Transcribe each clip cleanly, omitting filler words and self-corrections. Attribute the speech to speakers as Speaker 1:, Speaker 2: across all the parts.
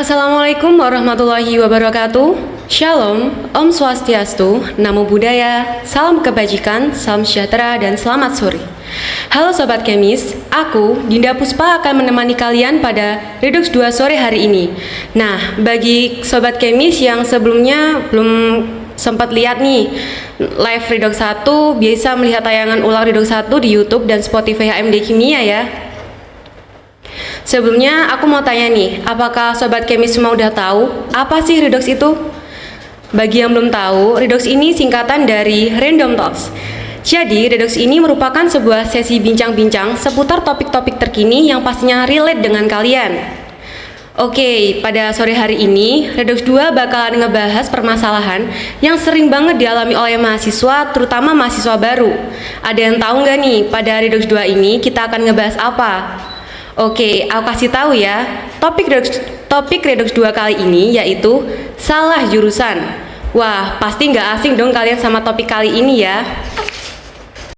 Speaker 1: Assalamualaikum warahmatullahi wabarakatuh. Shalom, Om Swastiastu, Namo Buddhaya, salam kebajikan, salam sejahtera, dan selamat sore. Halo Sobat Kemis, aku Dinda Puspa akan menemani kalian pada Redox 2 sore hari ini. Nah, bagi Sobat Kemis yang sebelumnya belum sempat lihat nih live Redox 1, biasa melihat tayangan ulang Redox 1 di YouTube dan Spotify HMD Kimia ya. Sebelumnya aku mau tanya nih, apakah Sobat Kemis semua udah tahu apa sih Redox itu? Bagi yang belum tahu, Redox ini singkatan dari Random Talks. Jadi, Redox ini merupakan sebuah sesi bincang-bincang seputar topik-topik terkini yang pastinya relate dengan kalian. Oke, pada sore hari ini, Redox 2 bakalan ngebahas permasalahan yang sering banget dialami oleh mahasiswa, terutama mahasiswa baru. Ada yang tahu nggak nih, pada Redox 2 ini kita akan ngebahas apa? Oke, aku kasih tahu ya. Topik Redox 2 kali ini yaitu salah jurusan. Wah, pasti nggak asing dong kalian sama topik kali ini ya.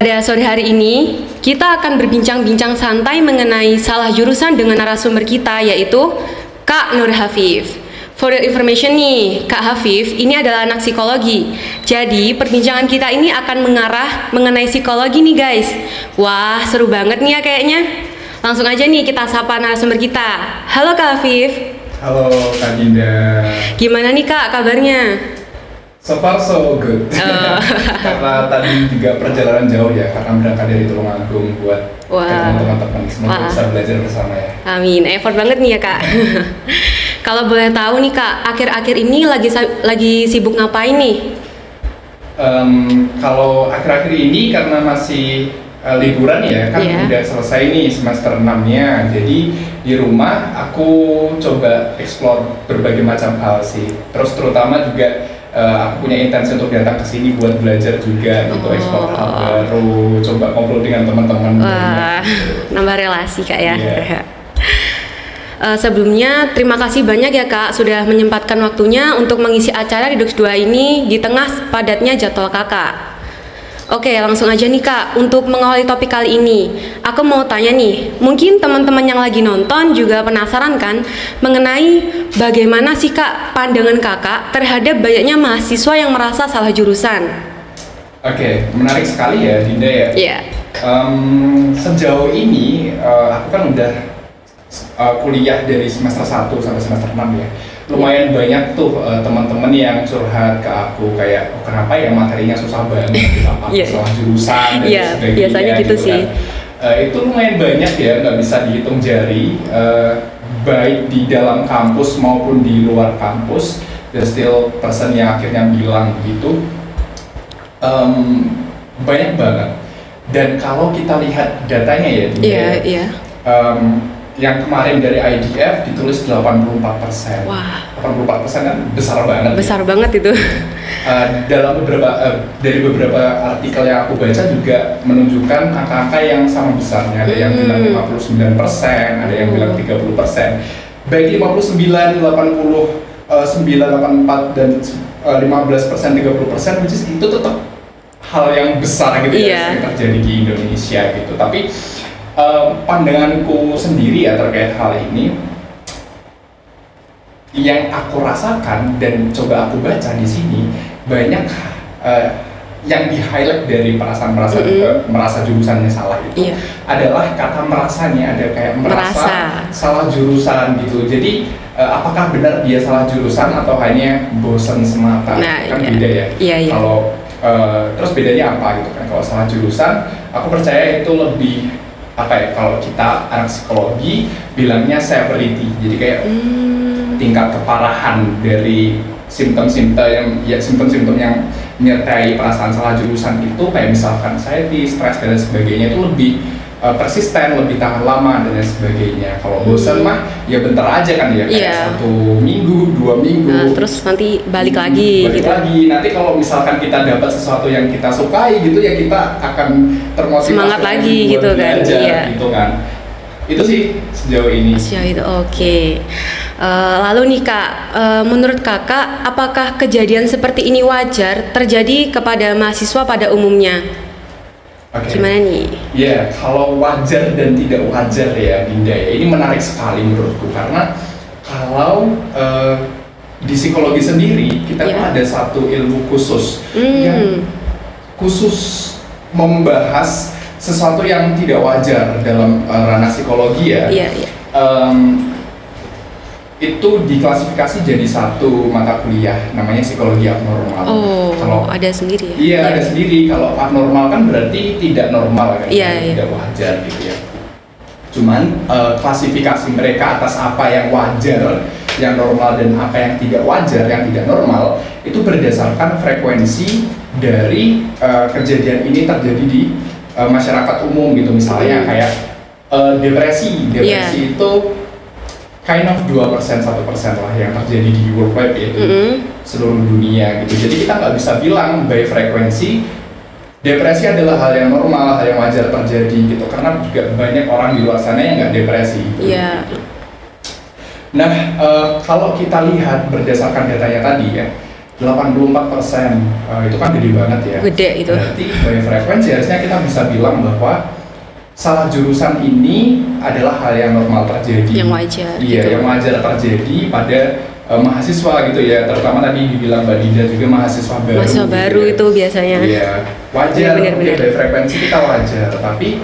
Speaker 1: Pada sore hari ini, kita akan berbincang-bincang santai mengenai salah jurusan dengan narasumber kita yaitu Kak Nur Hafif. For your information nih, Kak Hafif ini adalah anak psikologi. Jadi, perbincangan kita ini akan mengarah mengenai psikologi nih guys. Wah, seru banget nih ya kayaknya. Langsung aja nih kita sapa narasumber kita. Halo Kak Hafif.
Speaker 2: Halo Kak Dinda.
Speaker 1: Gimana nih Kak kabarnya?
Speaker 2: So far so good. Karena tadi juga perjalanan jauh ya, karena berangkat dari Tulungagung buat ketemu teman-teman. Semoga bisa belajar bersama ya.
Speaker 1: Amin, effort banget nih ya Kak. Kalau boleh tahu nih Kak, akhir-akhir ini lagi sibuk ngapain nih?
Speaker 2: Kalau akhir-akhir ini karena masih liburan ya, kan udah selesai nih semester 6-nya. Jadi di rumah aku coba explore berbagai macam hal sih. Terus terutama juga aku punya intensi untuk datang ke sini buat belajar juga gitu, explore hal baru, coba ngobrol dengan teman-teman.
Speaker 1: Wah, nambah relasi Kak ya.
Speaker 2: Yeah.
Speaker 1: Sebelumnya terima kasih banyak ya Kak sudah menyempatkan waktunya untuk mengisi acara Redox 2 ini di tengah padatnya jadwal Kakak. Oke, langsung aja nih Kak, untuk mengawali topik kali ini, aku mau tanya nih, mungkin teman-teman yang lagi nonton juga penasaran kan mengenai bagaimana sih Kak pandangan Kakak terhadap banyaknya mahasiswa yang merasa salah jurusan?
Speaker 2: Oke, menarik sekali ya Dinda ya.
Speaker 1: Iya.
Speaker 2: Sejauh ini aku kan udah kuliah dari semester 1 sampai semester 6 ya. Lumayan banyak tuh teman-teman yang curhat ke aku kayak, oh, kenapa ya materinya susah banget, apa salah jurusan dan sebagainya.
Speaker 1: Biasanya gitu sih.
Speaker 2: Itu lumayan banyak ya, nggak bisa dihitung jari, baik di dalam kampus maupun di luar kampus. There's still person yang akhirnya bilang gitu, banyak banget. Dan kalau kita lihat datanya ya, yang kemarin dari IDF ditulis 84%.
Speaker 1: Wah.
Speaker 2: 84% kan besar banget.
Speaker 1: Besar banget itu.
Speaker 2: Dalam dari beberapa artikel yang aku baca juga menunjukkan angka-angka yang sama besarnya. Ada yang bilang 59%, ada yang bilang 30%. Baik 59, 80, 9, 84 dan 15%, 30%, which is itu tetap hal yang besar gitu ya yang terjadi di Indonesia gitu. Tapi pandanganku sendiri ya terkait hal ini, yang aku rasakan dan coba aku baca di sini banyak yang di-highlight dari perasaan-perasaan merasa jurusannya salah itu adalah kata merasanya, ada kayak merasa salah jurusan gitu. Jadi apakah benar dia salah jurusan atau hanya bosan semata? Kan beda ya. Kalau terus bedanya apa gitu kan? Kalau salah jurusan, aku percaya itu lebih kalau kita anak psikologi bilangnya severity, jadi kayak tingkat keparahan dari simptom-simptom yang menyertai perasaan salah jurusan itu, kayak misalkan anxiety, stres dan sebagainya itu lebih persisten, lebih tahan lama dan lain sebagainya. Kalau bosan mah ya bentar aja kan ya, kayak 1 minggu, 2 minggu,
Speaker 1: terus nanti balik lagi.
Speaker 2: Nanti kalau misalkan kita dapat sesuatu yang kita sukai gitu ya, kita akan termotivasi
Speaker 1: semangat lagi gitu kan.
Speaker 2: Gitu kan. Itu sih sejauh ini.
Speaker 1: Oke. Lalu nih Kak, menurut Kakak apakah kejadian seperti ini wajar terjadi kepada mahasiswa pada umumnya? Gimana nih?
Speaker 2: Kalau wajar dan tidak wajar ya Dinda, ini menarik sekali menurutku, karena kalau di psikologi sendiri kita tuh ada satu ilmu khusus yang khusus membahas sesuatu yang tidak wajar dalam ranah psikologi ya. Itu diklasifikasi jadi satu mata kuliah namanya psikologi abnormal.
Speaker 1: Kalau ada sendiri ya?
Speaker 2: Iya, ada sendiri. Kalau abnormal kan berarti tidak normal kan, tidak wajar gitu ya. Cuman klasifikasi mereka atas apa yang wajar, yang normal dan apa yang tidak wajar, yang tidak normal itu berdasarkan frekuensi dari kejadian ini terjadi di masyarakat umum gitu. Misalnya kayak depresi itu kind of 2%, 1% lah yang terjadi di worldwide ya, seluruh dunia gitu. Jadi kita nggak bisa bilang by frekuensi depresi adalah hal yang normal, hal yang wajar terjadi gitu, karena juga banyak orang di luar sana yang nggak depresi gitu. Nah, kalau kita lihat berdasarkan datanya tadi ya, 84% itu kan gede banget ya.
Speaker 1: Gede itu.
Speaker 2: Berarti by frekuensi harusnya kita bisa bilang bahwa salah jurusan ini adalah hal yang normal terjadi,
Speaker 1: yang wajar.
Speaker 2: Yang wajar terjadi pada mahasiswa gitu ya, terutama tadi dibilang Mbak Dinda juga mahasiswa baru.
Speaker 1: Mahasiswa baru
Speaker 2: gitu
Speaker 1: itu biasanya.
Speaker 2: Iya, wajar.
Speaker 1: Benar.
Speaker 2: Dari frekuensi kita wajar, tapi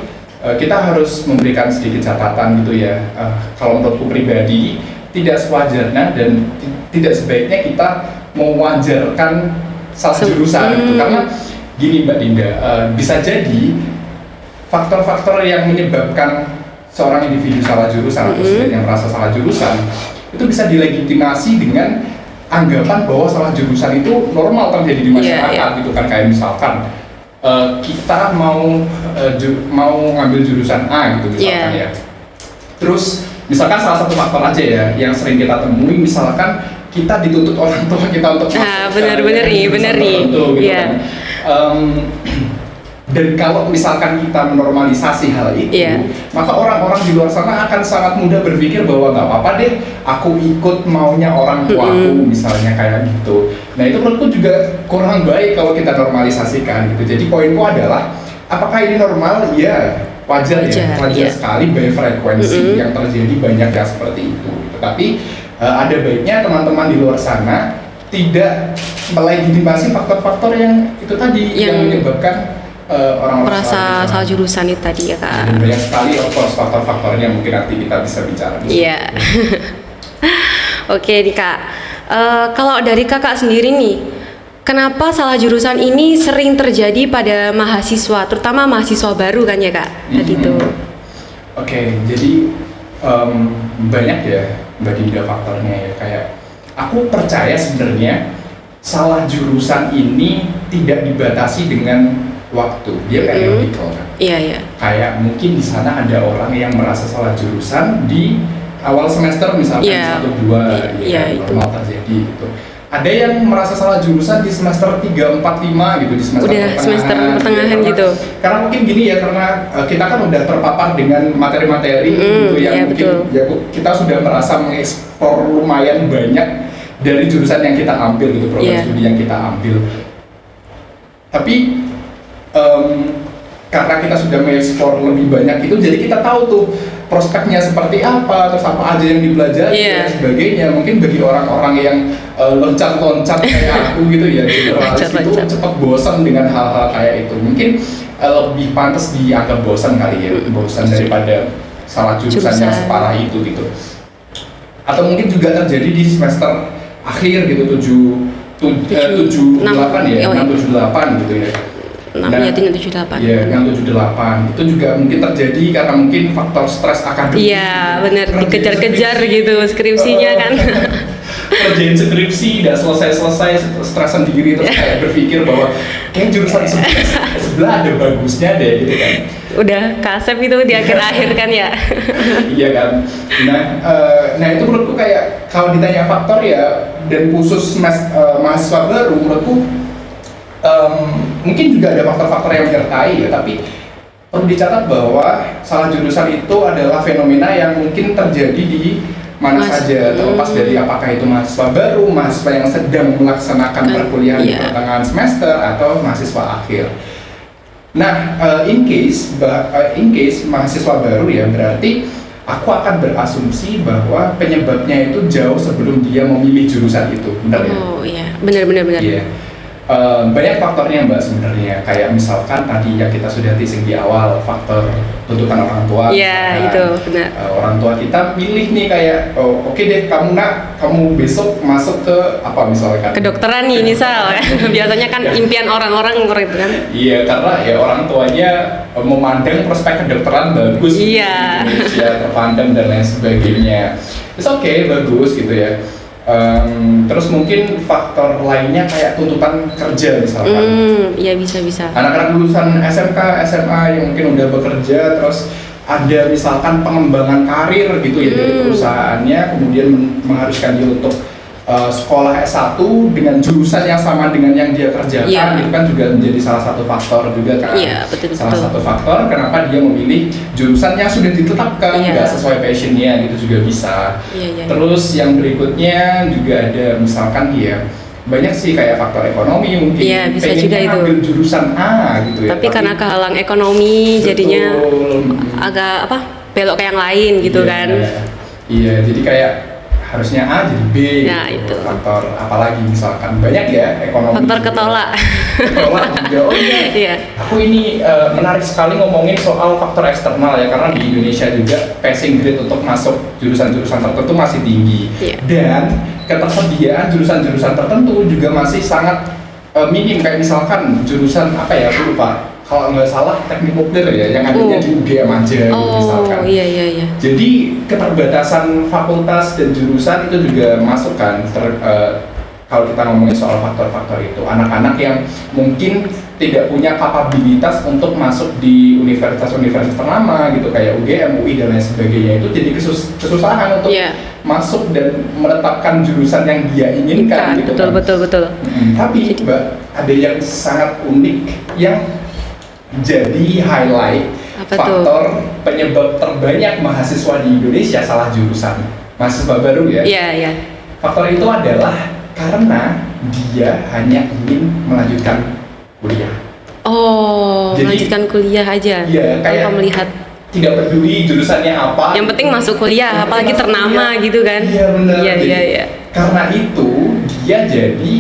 Speaker 2: kita harus memberikan sedikit catatan gitu ya. Kalau menurutku pribadi tidak sewajarnya dan tidak sebaiknya kita mewajarkan salah jurusan gitu, karena gini Mbak Dinda, bisa jadi faktor-faktor yang menyebabkan seorang individu salah jurusan atau student yang merasa salah jurusan itu bisa dilegitimasi dengan anggapan bahwa salah jurusan itu normal terjadi di masyarakat gitu kan. Kayak misalkan kita mau ngambil jurusan A gitu misalkan ya, terus misalkan salah satu faktor aja ya yang sering kita temui, misalkan kita dituntut orang tua kita untuk
Speaker 1: benar nih
Speaker 2: gitu kan. Dan kalau misalkan kita menormalisasi hal itu, maka orang-orang di luar sana akan sangat mudah berpikir bahwa nggak apa-apa deh, aku ikut maunya orang tuaku, misalnya kayak gitu. Nah itu menurutku juga kurang baik kalau kita normalisasikan gitu. Jadi poinku adalah, apakah ini normal? Ya wajar sekali by frekuensi yang terjadi banyak yang seperti itu. Tapi ada baiknya teman-teman di luar sana tidak melegitimasi faktor-faktor yang itu tadi yang menyebabkan orang-orang
Speaker 1: salah jurusan itu tadi ya Kak.
Speaker 2: Dan banyak sekali faktor-faktornya, mungkin nanti kita bisa bicara.
Speaker 1: Iya. Oke nih Kak, kalau dari Kakak sendiri nih, kenapa salah jurusan ini sering terjadi pada mahasiswa, terutama mahasiswa baru kan ya Kak? Tadi itu.
Speaker 2: Oke, jadi banyak ya Mbak Dinda faktornya ya. Kayak aku percaya sebenarnya salah jurusan ini tidak dibatasi dengan waktu, dia periodikal kan. Kayak mungkin di sana ada orang yang merasa salah jurusan di awal semester misalkan 1-2 normal terjadi gitu. Ada yang merasa salah jurusan di semester 3, 4, 5 gitu, di semester pertengahan
Speaker 1: gitu.
Speaker 2: Karena mungkin gini ya, karena kita kan udah terpapar dengan materi-materi gitu yang mungkin kita sudah merasa mengeksplor lumayan banyak dari jurusan yang kita ambil gitu, program studi yang kita ambil. Tapi karena kita sudah mengeksplor lebih banyak itu, jadi kita tahu tuh prospeknya seperti apa, terus apa aja yang dipelajari dan sebagainya. Mungkin bagi orang-orang yang loncat-loncat kayak aku gitu ya, generalis itu cepat bosan dengan hal-hal kayak itu. Mungkin lebih pantas dianggap bosan kali ya, bosan daripada salah jurusan yang separah itu gitu. Atau mungkin juga terjadi di semester akhir gitu, 7-8 ya, 6-7-8 gitu ya.
Speaker 1: Yang 78.
Speaker 2: Iya, yang 78 itu juga mungkin terjadi karena mungkin faktor stres akademik.
Speaker 1: Iya, benar, dikejar-kejar gitu skripsinya kan.
Speaker 2: Kerjain skripsi tidak selesai-selesai, stres sendiri, terus kayak berpikir bahwa kayak jurusan sebelah ada bagusnya deh gitu kan.
Speaker 1: Udah kasep itu di akhir-akhir kan ya.
Speaker 2: Iya kan. Nah itu menurutku kayak kalau ditanya faktor ya, dan khusus mahasiswa baru menurutku mungkin juga ada faktor-faktor yang menyertai ya, tapi perlu dicatat bahwa salah jurusan itu adalah fenomena yang mungkin terjadi di mana saja, terlepas dari apakah itu mahasiswa baru, mahasiswa yang sedang melaksanakan perkuliahan di pertengahan semester, atau mahasiswa akhir. Nah, in case mahasiswa baru ya, berarti aku akan berasumsi bahwa penyebabnya itu jauh sebelum dia memilih jurusan itu, benar ya?
Speaker 1: Oh iya, benar.
Speaker 2: Iya. Banyak faktornya Mbak sebenarnya, kayak misalkan tadi yang kita sudah teasing di awal, faktor tuntutan orang tua.
Speaker 1: Iya, itu benar.
Speaker 2: Orang tua kita pilih nih kayak, oke deh kamu besok masuk ke apa misalkan?
Speaker 1: Kedokteran nih misal, biasanya kan impian orang-orang itu kan.
Speaker 2: Iya, karena ya orang tuanya memandang prospek kedokteran bagus.
Speaker 1: Iya.
Speaker 2: Di Indonesia terpandang dan lain sebagainya. It's okay, bagus gitu ya. Terus mungkin faktor lainnya kayak tuntutan kerja misalkan.
Speaker 1: Iya bisa.
Speaker 2: Anak-anak lulusan SMK, SMA yang mungkin udah bekerja, terus ada misalkan pengembangan karir gitu ya dari perusahaannya, kemudian mengharuskan dia untuk sekolah S1 dengan jurusan yang sama dengan yang dia kerjakan. Itu kan juga menjadi salah satu faktor juga kan.
Speaker 1: Betul.
Speaker 2: Salah satu faktor kenapa dia memilih jurusan yang sudah ditetapkan, nggak sesuai passionnya gitu juga bisa. Terus yang berikutnya juga ada misalkan dia banyak sih kayak faktor ekonomi mungkin.
Speaker 1: Bisa juga itu.
Speaker 2: Ambil jurusan A gitu ya.
Speaker 1: Tapi karena kehalang ekonomi jadinya agak belok ke yang lain gitu kan.
Speaker 2: Iya, jadi kayak harusnya A jadi B.
Speaker 1: Nah,
Speaker 2: gitu.
Speaker 1: itu.
Speaker 2: Faktor apalagi misalkan banyak ya ekonomi.
Speaker 1: Faktor ketolak.
Speaker 2: Ketolak juga. Oh iya. Aku ini menarik sekali ngomongin soal faktor eksternal ya, karena di Indonesia juga passing grade untuk masuk jurusan-jurusan tertentu masih tinggi. Dan ketersediaan jurusan-jurusan tertentu juga masih sangat minim, kayak misalkan jurusan apa ya, aku lupa. Kalau nggak salah teknik nuklir ya, yang adanya di UGM aja gitu misalkan.
Speaker 1: Iya.
Speaker 2: Jadi keterbatasan fakultas dan jurusan itu juga masuk kan. Kalau kita ngomongin soal faktor-faktor itu, anak-anak yang mungkin tidak punya kapabilitas untuk masuk di universitas-universitas ternama gitu kayak UGM, UI dan lain sebagainya, itu jadi kesusahan untuk masuk dan menetapkan jurusan yang dia inginkan gitu.
Speaker 1: Betul.
Speaker 2: Tapi Mbak, ada yang sangat unik yang jadi highlight faktor penyebab terbanyak mahasiswa di Indonesia salah jurusan, mahasiswa baru ya.
Speaker 1: Iya.
Speaker 2: Faktor itu adalah karena dia hanya ingin melanjutkan kuliah.
Speaker 1: Jadi, melanjutkan kuliah aja.
Speaker 2: Iya, kayak
Speaker 1: tanpa melihat,
Speaker 2: tidak peduli jurusannya apa.
Speaker 1: Yang penting masuk kuliah, apalagi ternama gitu kan.
Speaker 2: Iya benar.
Speaker 1: Iya.
Speaker 2: Karena itu dia jadi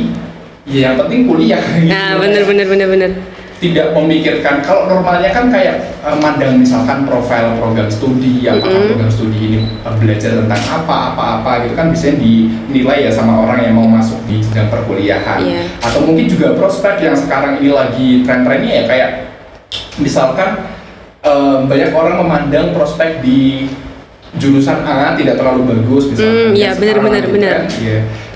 Speaker 2: yang penting kuliah.
Speaker 1: Nah, benar.
Speaker 2: Tidak memikirkan, kalau normalnya kan kayak mandang misalkan profil program studi, apakah program studi ini belajar tentang apa gitu kan, biasanya dinilai ya sama orang yang mau masuk di jenjang perkuliahan. Atau mungkin juga prospek yang sekarang ini lagi tren-trennya ya, kayak misalkan banyak orang memandang prospek di jurusan A tidak terlalu bagus misalkan.
Speaker 1: Iya benar.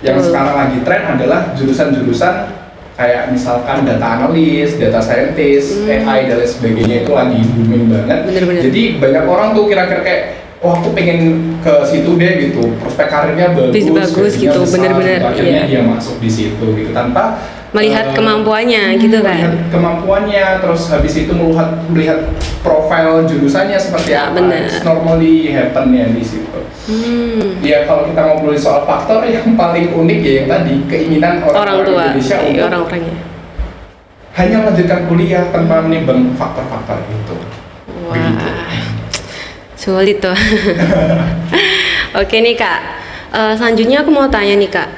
Speaker 2: Yang sekarang lagi tren adalah jurusan-jurusan kayak misalkan data analis, data scientist, AI dan lain sebagainya, itu lagi booming banget.
Speaker 1: Bener.
Speaker 2: Jadi banyak orang tuh kira-kira kayak, aku pengen ke situ deh gitu, prospek karirnya bagus
Speaker 1: gitu, bener-bener.
Speaker 2: Akhirnya dia masuk di situ gitu tanpa
Speaker 1: melihat kemampuannya gitu kan.
Speaker 2: Melihat kemampuannya, terus habis itu melihat profil jurusannya seperti apa. It's normally happen ya di situ. Ya kalau kita ngobrolin soal faktor yang paling unik ya yang tadi, keinginan orang tua Indonesia untuk
Speaker 1: orang-orangnya
Speaker 2: hanya melanjutkan kuliah tanpa menimbang faktor-faktor itu. Begitu.
Speaker 1: Sulit tuh. Oke nih Kak, selanjutnya aku mau tanya nih Kak,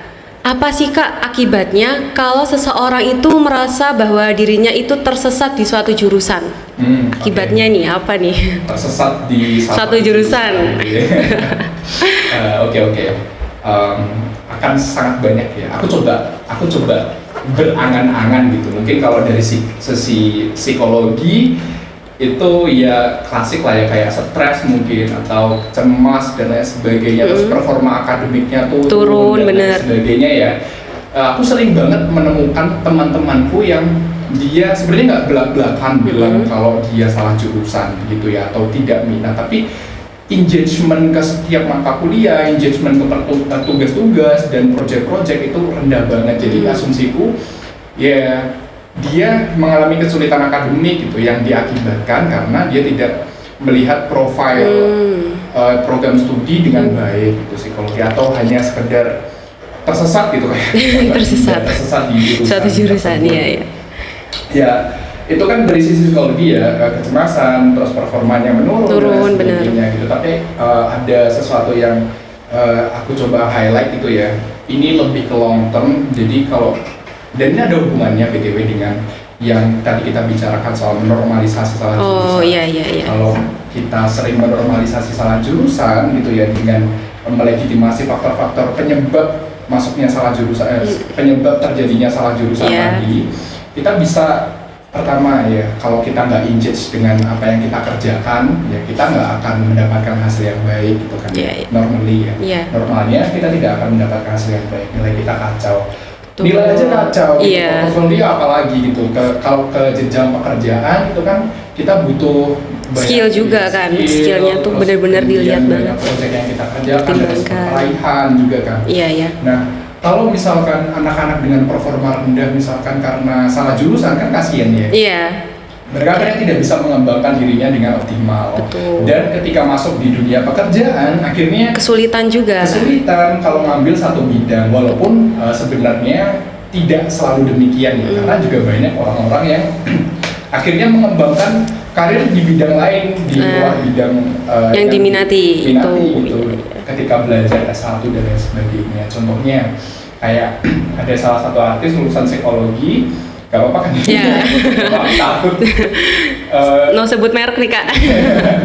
Speaker 1: apa sih Kak akibatnya kalau seseorang itu merasa bahwa dirinya itu tersesat di suatu jurusan? Akibatnya nih apa nih?
Speaker 2: Tersesat di
Speaker 1: suatu jurusan.
Speaker 2: Oke. Akan sangat banyak ya. Aku coba berangan-angan gitu. Mungkin kalau dari sisi psikologi itu ya klasik lah ya, kayak stres mungkin atau cemas dan lain sebagainya, terus performa akademiknya tuh turun dan lain sebagainya ya. Aku sering banget menemukan teman-temanku yang dia sebenarnya nggak belak-belakan bilang kalau dia salah jurusan gitu ya, atau tidak minat, tapi engagement ke setiap mata kuliah, engagement ke tugas-tugas dan proyek-proyek itu rendah banget. Jadi asumsiku ya dia mengalami kesulitan akademik gitu yang diakibatkan karena dia tidak melihat profil program studi dengan baik gitu, psikologi, atau hanya sekedar tersesat gitu kayak
Speaker 1: tersesat
Speaker 2: di
Speaker 1: suatu jurusan. Ya
Speaker 2: itu kan dari sisi psikologi ya, kecemasan, terus performanya menurun dan sebagainya gitu. Tapi ada sesuatu yang aku coba highlight gitu ya. Ini lebih ke long term. Jadi kalau dan ini ada hubungannya BTW dengan yang tadi kita bicarakan soal menormalisasi salah jurusan.
Speaker 1: Iya.
Speaker 2: Kalau kita sering menormalisasi salah jurusan gitu ya dengan melegitimasi faktor-faktor penyebab masuknya salah jurusan, penyebab terjadinya salah jurusan tadi, kita bisa pertama ya kalau kita nggak engage dengan apa yang kita kerjakan, ya kita nggak akan mendapatkan hasil yang baik gitu kan. Normally ya, normalnya kita tidak akan mendapatkan hasil yang baik, nilai kita kacau. Nilai aja kacau, portfolio apalagi gitu. Kalau ke jenjang pekerjaan itu kan kita butuh
Speaker 1: skill juga kan, skillnya tuh benar-benar dilihat banget.
Speaker 2: Proyek yang kita kerjakan, peraihan juga kan.
Speaker 1: Iya.
Speaker 2: Nah, kalau misalkan anak-anak dengan performa rendah misalkan karena salah jurusan kan kasihan ya.
Speaker 1: Iya.
Speaker 2: Mereka akhirnya tidak bisa mengembangkan dirinya dengan optimal.
Speaker 1: Betul.
Speaker 2: Dan ketika masuk di dunia pekerjaan, akhirnya
Speaker 1: kesulitan
Speaker 2: kalau ngambil satu bidang, walaupun sebenarnya tidak selalu demikian ya, karena juga banyak orang-orang yang akhirnya mengembangkan karir di bidang lain di luar bidang
Speaker 1: yang diminati itu.
Speaker 2: Ketika belajar S1 dan lain sebagainya. Contohnya kayak ada salah satu artis lulusan psikologi. Gak apa-apa kan?
Speaker 1: Iya.
Speaker 2: Takut.
Speaker 1: No sebut merek nih Kak.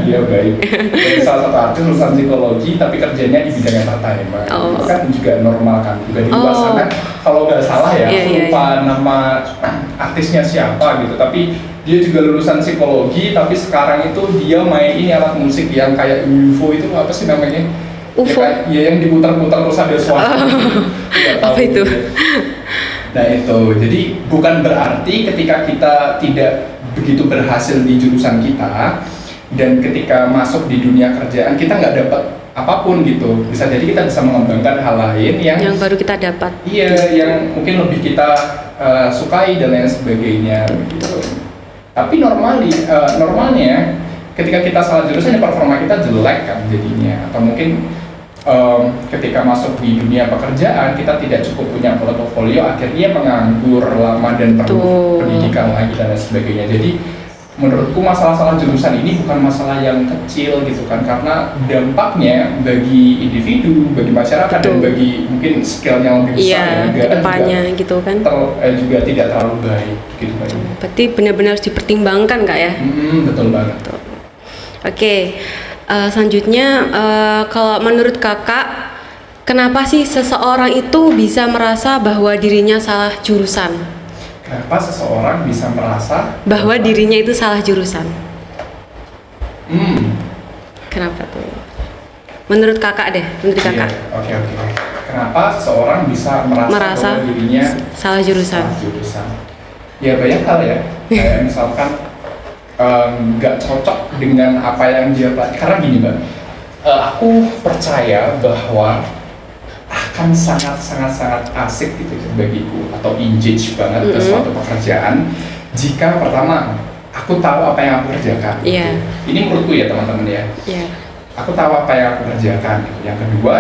Speaker 2: Iya baik. Jadi salah satu artis lulusan psikologi tapi kerjanya di bidang entertainment. Itu kan juga normal kan. Juga di luar sana kalau nggak salah ya, lupa nama artisnya siapa gitu. Tapi dia juga lulusan psikologi tapi sekarang itu dia main ini alat musik yang kayak UFO itu apa sih namanya?
Speaker 1: UFO?
Speaker 2: Ya yang diputar-putar terus ada suara.
Speaker 1: Apa itu?
Speaker 2: Nah itu, jadi bukan berarti ketika kita tidak begitu berhasil di jurusan kita dan ketika masuk di dunia kerjaan kita nggak dapat apapun gitu. Bisa jadi kita bisa mengembangkan hal lain yang
Speaker 1: baru kita dapat.
Speaker 2: Iya, yang mungkin lebih kita sukai dan lain sebagainya gitu. Tapi normalnya ketika kita salah jurusan performa kita jelek kan jadinya, atau mungkin ketika masuk di dunia pekerjaan kita tidak cukup punya portofolio, akhirnya menganggur lama dan perlu pendidikan lagi dan sebagainya. Jadi menurutku masalah jurusan ini bukan masalah yang kecil gitu kan, karena dampaknya bagi individu, bagi masyarakat dan bagi mungkin skill yang lebih besar
Speaker 1: depannya gitu kan
Speaker 2: juga tidak terlalu baik gitu kan.
Speaker 1: Berarti benar-benar harus dipertimbangkan Kak ya.
Speaker 2: Betul banget.
Speaker 1: Oke. Selanjutnya, kalau menurut Kakak, kenapa sih seseorang itu bisa merasa bahwa dirinya salah jurusan?
Speaker 2: Kenapa seseorang bisa merasa
Speaker 1: bahwa dirinya itu salah jurusan? Kenapa tuh? Menurut Kakak deh, menurut Kakak.
Speaker 2: Oke. Kenapa seseorang bisa merasa bahwa dirinya
Speaker 1: salah jurusan?
Speaker 2: Ya banyak hal ya. Kayak misalkan nggak cocok dengan apa yang dia pelajari. Karena gini Mbak, aku percaya bahwa akan sangat asik gitu bagiku atau engage banget ke suatu pekerjaan jika pertama aku tahu apa yang aku kerjakan. Gitu. Ini menurutku ya teman-teman ya. Aku tahu apa yang aku kerjakan. Gitu. Yang kedua,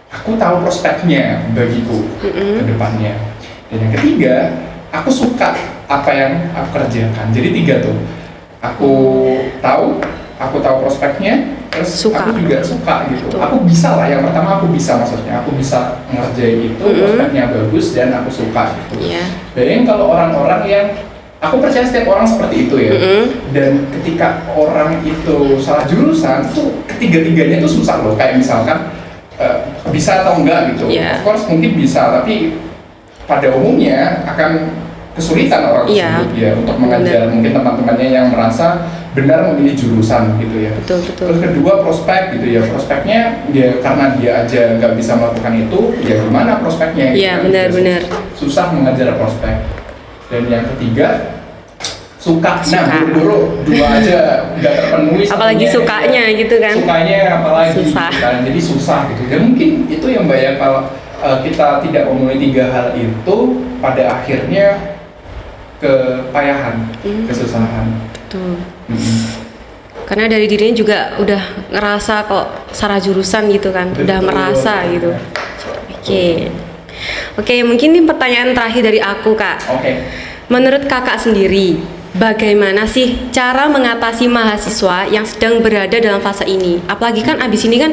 Speaker 2: aku tahu prospeknya bagiku ke depannya. Dan yang ketiga, aku suka apa yang aku kerjakan. Jadi 3 tuh. Aku tahu prospeknya, terus aku juga suka gitu. Aku bisa lah, yang pertama aku bisa maksudnya, aku bisa ngerjain itu, prospeknya bagus dan aku suka gitu. Bayangin kalau orang-orang yang, aku percaya setiap orang seperti itu ya. Dan ketika orang itu salah jurusan, tuh ketiga-tiganya itu susah loh. Kayak misalkan bisa atau enggak gitu. Of course mungkin bisa, tapi pada umumnya akan kesulitan orang tersebut ya untuk mengajar mungkin teman-temannya yang merasa benar memilih jurusan gitu ya.
Speaker 1: Betul.
Speaker 2: Terus kedua prospek gitu ya, prospeknya ya karena dia aja nggak bisa melakukan itu, ya gimana prospeknya?
Speaker 1: Iya benar.
Speaker 2: Susah mengajar prospek. Dan yang ketiga suka. Nah buru-buru 2 aja nggak terpenuhi.
Speaker 1: Apalagi sukanya gitu kan?
Speaker 2: Sukanya apalagi
Speaker 1: susah.
Speaker 2: Gitu kan? Jadi susah gitu. Dan mungkin itu yang banyak kalau kita tidak memenuhi 3 hal itu pada akhirnya kepayahan, kesusahan.
Speaker 1: Betul. Karena dari dirinya juga udah ngerasa kok salah jurusan gitu kan, udah merasa gitu. Oke, mungkin ini pertanyaan terakhir dari aku Kak. Menurut Kakak sendiri, bagaimana sih cara mengatasi mahasiswa yang sedang berada dalam fase ini? Apalagi kan abis ini kan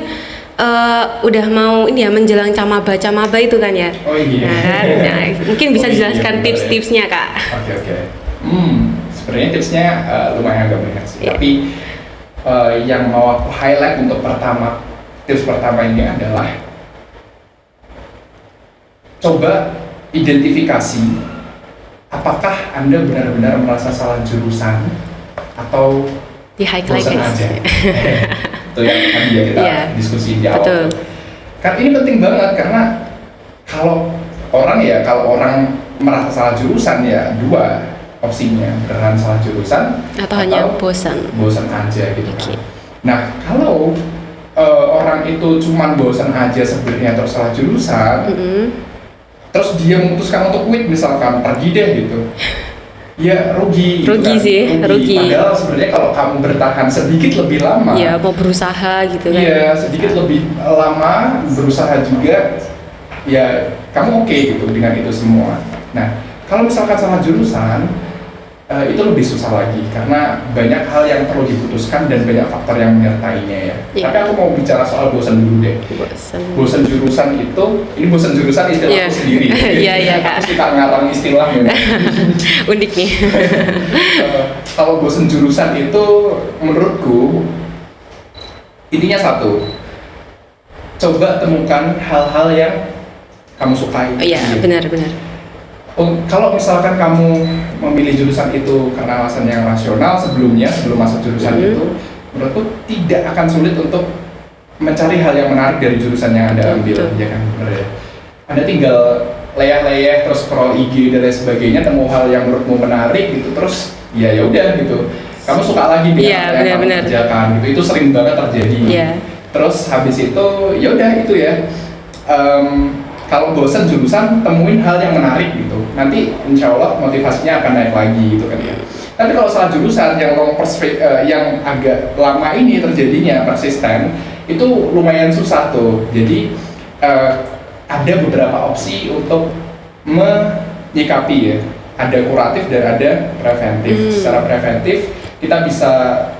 Speaker 1: udah mau ini ya menjelang camaba itu kan ya.
Speaker 2: Oh iya.
Speaker 1: Nah, mungkin bisa
Speaker 2: Oh iya,
Speaker 1: dijelaskan
Speaker 2: benar.
Speaker 1: tips-tipsnya Kak.
Speaker 2: Oke. Sebenarnya tipsnya lumayan agak banyak sih.
Speaker 1: Iya.
Speaker 2: Tapi yang mau aku highlight untuk tips pertama ini adalah coba identifikasi apakah Anda benar-benar merasa salah jurusan atau
Speaker 1: Di high
Speaker 2: bosan
Speaker 1: class.
Speaker 2: aja. Itu yang tadi ya kita
Speaker 1: Iya.
Speaker 2: diskusi di awal.
Speaker 1: Betul.
Speaker 2: Kan ini penting banget karena kalau orang merasa salah jurusan ya dua opsinya, beneran salah jurusan
Speaker 1: Atau hanya bosan.
Speaker 2: bosan aja gitu kan.
Speaker 1: Oke.
Speaker 2: Nah kalau orang itu cuman bosan aja sebenarnya atau salah jurusan, terus dia memutuskan untuk quit misalkan pergi deh gitu, ya rugi. Gitu
Speaker 1: Rugi
Speaker 2: kan.
Speaker 1: sih, rugi.
Speaker 2: Padahal sebenarnya kalau kamu bertahan sedikit lebih lama,
Speaker 1: Iya, mau berusaha gitu kan.
Speaker 2: iya sedikit lebih lama berusaha juga, ya kamu oke gitu dengan itu semua. Nah kalau misalkan salah jurusan, itu lebih susah lagi karena banyak hal yang perlu diputuskan dan banyak faktor yang menyertainya ya.
Speaker 1: Iya.
Speaker 2: Tapi aku mau bicara soal bosan dulu deh.
Speaker 1: Bosan.
Speaker 2: Bosan jurusan itu, ini bosan jurusan istilahku
Speaker 1: Iya.
Speaker 2: sendiri.
Speaker 1: Iya, Kak.
Speaker 2: Aku suka ngarang istilah ya.
Speaker 1: Unik nih.
Speaker 2: Kalau bosan jurusan itu menurutku intinya satu, coba temukan hal-hal yang kamu sukai.
Speaker 1: Iya, benar.
Speaker 2: Kalau misalkan kamu memilih jurusan itu karena alasan yang rasional sebelum masuk jurusan itu, menurutku tidak akan sulit untuk mencari hal yang menarik dari jurusan yang Anda ambil, ya kan? Benar ya? Anda tinggal leyeh-leyeh terus scroll IG dan lain sebagainya, temu hal yang menurutmu menarik gitu, terus ya udah gitu. Kamu suka lagi dengan apa yang kamu kerjakan gitu. Itu sering banget terjadi.
Speaker 1: Iya.
Speaker 2: Terus habis itu ya udah itu ya. Kalau bosan jurusan, temuin hal yang menarik gitu. Nanti insya Allah motivasinya akan naik lagi gitu kan ya. Tapi kalau salah jurusan yang agak lama ini terjadinya persisten, itu lumayan susah tuh. Jadi ada beberapa opsi untuk menyikapi ya. Ada kuratif dan ada preventif. Secara preventif kita bisa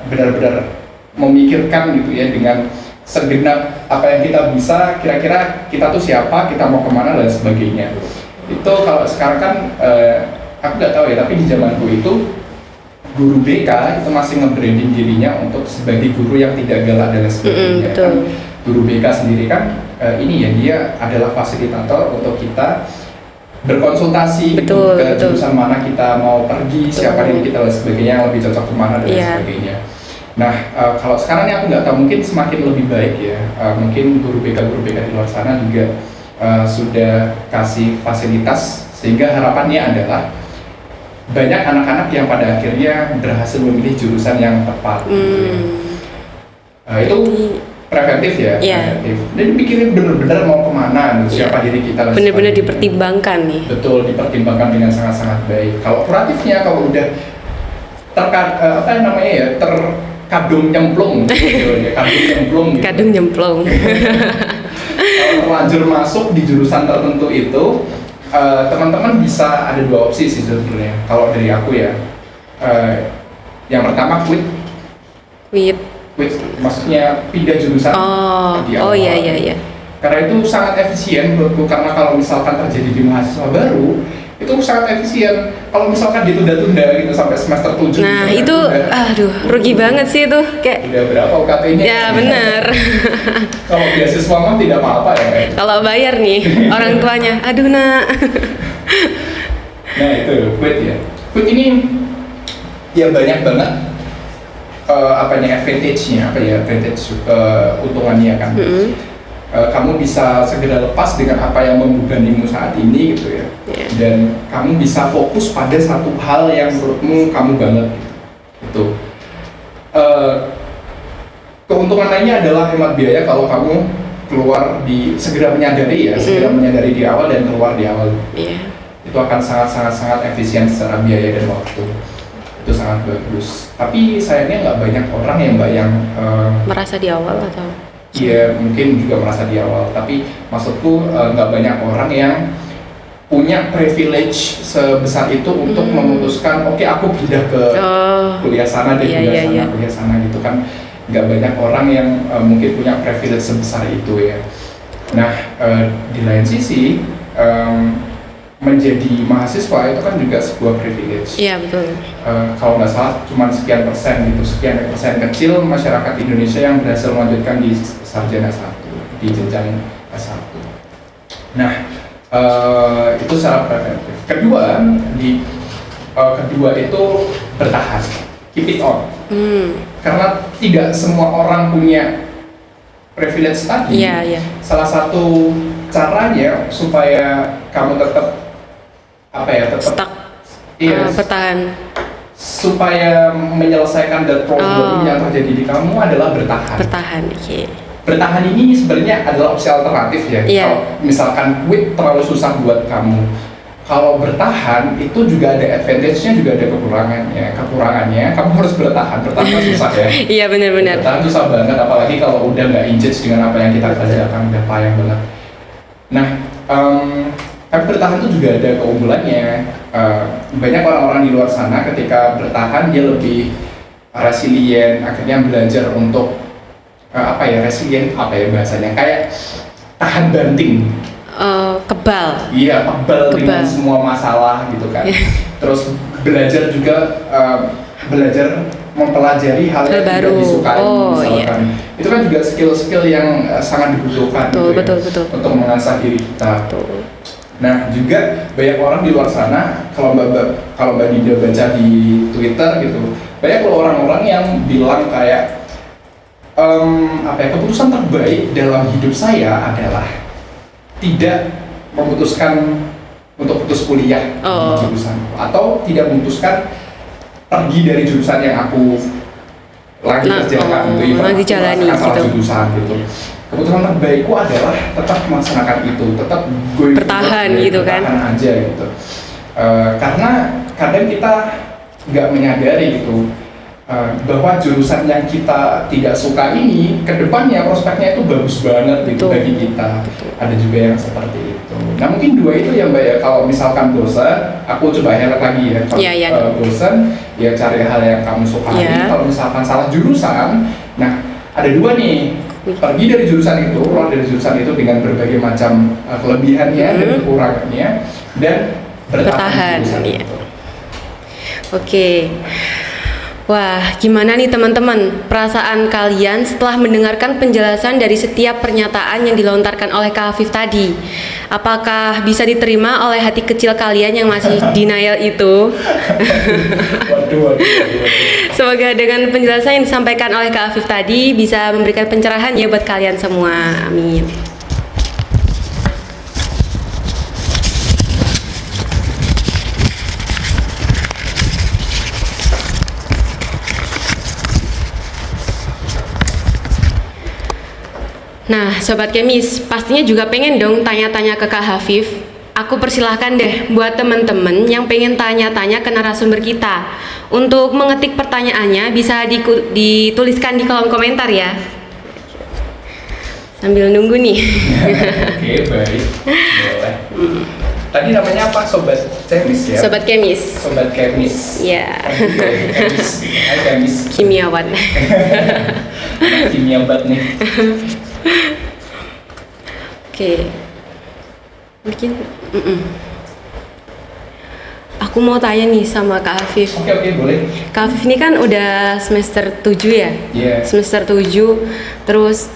Speaker 2: benar-benar memikirkan gitu ya dengan segenap apa yang kita bisa, kira-kira kita tuh siapa, kita mau kemana dan sebagainya. Itu kalau sekarang kan aku nggak tahu ya, tapi di zamanku itu guru BK itu masih nge-branding dirinya untuk sebagai guru yang tidak galak dan sebagainya. Kan guru BK sendiri kan ini ya, dia adalah fasilitator untuk kita berkonsultasi gitu, ke jurusan mana kita mau pergi, siapa diri kita dan sebagainya yang lebih cocok kemana dan sebagainya. Nah, kalau sekarang aku nggak tahu, mungkin semakin lebih baik ya. Mungkin guru BK di luar sana juga sudah kasih fasilitas, sehingga harapannya adalah banyak anak-anak yang pada akhirnya berhasil memilih jurusan yang tepat. Gitu ya. Itu preventif ya, preventif. Dan pikirin bener-bener mau kemana, siapa diri kita.
Speaker 1: Bener-bener dipertimbangkan nih.
Speaker 2: Betul, dipertimbangkan dengan sangat-sangat baik. Kalau kuratifnya, kalau udah kadung nyemplung gitu ya,
Speaker 1: kadung nyemplung.
Speaker 2: Kalau terlanjur masuk di jurusan tertentu itu, teman-teman bisa ada dua opsi sih sebetulnya. Kalau dari aku ya, yang pertama quit, maksudnya pindah jurusan.
Speaker 1: Iya.
Speaker 2: Karena itu sangat efisien menurutku, karena kalau misalkan terjadi di mahasiswa baru itu sangat efisien. Kalau misalkan ditunda-tunda gitu sampai semester 7.
Speaker 1: Nah itu, rugi banget sih itu. Kayak
Speaker 2: udah berapa UKT-nya?
Speaker 1: Ya benar.
Speaker 2: Kalau beasiswa mah tidak apa-apa ya.
Speaker 1: Kalau bayar nih orang tuanya, aduh nak.
Speaker 2: Nah itu, quit ya. Quit ini ya banyak banget advantage-nya, untungannya kan. Kamu bisa segera lepas dengan apa yang membebanimu saat ini gitu ya. Dan kamu bisa fokus pada satu hal yang menurutmu kamu banget gitu. Keuntungan lainnya adalah hemat biaya kalau kamu segera menyadari di awal dan keluar di awal. Itu akan sangat efisien secara biaya dan waktu. Itu sangat bagus. Tapi sayangnya nggak banyak orang yang
Speaker 1: merasa di awal atau?
Speaker 2: Iya, mungkin juga merasa di awal, tapi maksudku nggak banyak orang yang punya privilege sebesar itu untuk memutuskan oke, aku pindah ke kuliah sana deh, kuliah sana gitu kan. Nggak banyak orang yang mungkin punya privilege sebesar itu ya. Nah, di lain sisi menjadi mahasiswa itu kan juga sebuah privilege.
Speaker 1: Iya, betul.
Speaker 2: Kalau nggak salah cuma sekian persen gitu, sekian persen kecil masyarakat Indonesia yang berhasil melanjutkan di sarjana S1, di jenjang S1. Nah, itu secara preventif. Kedua itu bertahan, keep it on. Karena tidak semua orang punya privilege tadi. Salah satu caranya supaya kamu tetap
Speaker 1: stuck, bertahan,
Speaker 2: supaya menyelesaikan that problem yang terjadi di kamu adalah bertahan. Bertahan ini sebenarnya adalah opsi alternatif ya. Kalau misalkan quit terlalu susah buat kamu. Kalau bertahan itu juga ada advantage-nya, juga ada kekurangannya. Kamu harus bertahan kan susah ya.
Speaker 1: Iya, benar-benar.
Speaker 2: Bertahan susah banget, apalagi kalau udah nggak engage dengan apa yang kita kerjakan, udah payah banget. Nah, tapi bertahan itu juga ada keunggulannya. Banyak orang-orang di luar sana ketika bertahan dia lebih resilient, akhirnya belajar untuk resilient bahasanya, kayak tahan banting.
Speaker 1: Kebal.
Speaker 2: Iya, kebal dengan semua masalah gitu kan. Terus belajar juga belajar mempelajari hal yang tidak disukai misalkan. Itu kan juga skill-skill yang sangat dibutuhkan
Speaker 1: betul.
Speaker 2: Untuk mengasah diri kita. Nah, juga banyak orang di luar sana, kalau Mbak Dinda baca di Twitter gitu, banyak loh orang-orang yang bilang kayak keputusan terbaik dalam hidup saya adalah tidak memutuskan untuk putus kuliah di jurusan, atau tidak memutuskan pergi dari jurusan yang aku lagi kerjakan salah jurusan gitu. Keputusan terbaikku adalah tetap melaksanakan itu, tetap
Speaker 1: bertahan gitu kan,
Speaker 2: bertahan aja gitu. Karena kadang kita nggak menyadari gitu bahwa jurusan yang kita tidak suka ini kedepannya prospeknya itu bagus banget gitu bagi kita. Ada juga yang seperti itu. Nah, mungkin dua itu ya Mbak ya. Kalau misalkan bosan, aku coba highlight lagi ya. Kalau bosan ya cari hal yang kamu sukai. Kalau misalkan salah jurusan, nah ada dua nih, pergi dari jurusan itu, keluar dari jurusan itu dengan berbagai macam kelebihannya dan kekurangannya, dan bertahan di jurusan itu.
Speaker 1: Oke. Wah, gimana nih teman-teman perasaan kalian setelah mendengarkan penjelasan dari setiap pernyataan yang dilontarkan oleh Kak Afif tadi? Apakah bisa diterima oleh hati kecil kalian yang masih denial itu?
Speaker 2: Waduh.
Speaker 1: Semoga dengan penjelasan yang disampaikan oleh Kak Afif tadi bisa memberikan pencerahan ya buat kalian semua. Amin. Nah, Sobat Kemis, pastinya juga pengen dong tanya-tanya ke Kak Hafif. Aku persilahkan deh buat temen-temen yang pengen tanya-tanya ke narasumber kita. Untuk mengetik pertanyaannya bisa dituliskan di kolom komentar ya. Sambil nunggu nih.
Speaker 2: Oke, baik. Boleh. Tadi namanya apa? Sobat Kemis ya?
Speaker 1: Sobat Kemis.
Speaker 2: Sobat Kemis.
Speaker 1: Iya.
Speaker 2: Hai Kemis.
Speaker 1: Kimiawan.
Speaker 2: Kimiawan nih.
Speaker 1: Oke. Mungkin aku mau tanya nih sama Kak Afif.
Speaker 2: Oke, boleh.
Speaker 1: Kak Afif ini kan udah semester 7 ya?
Speaker 2: Iya.
Speaker 1: Semester 7. Terus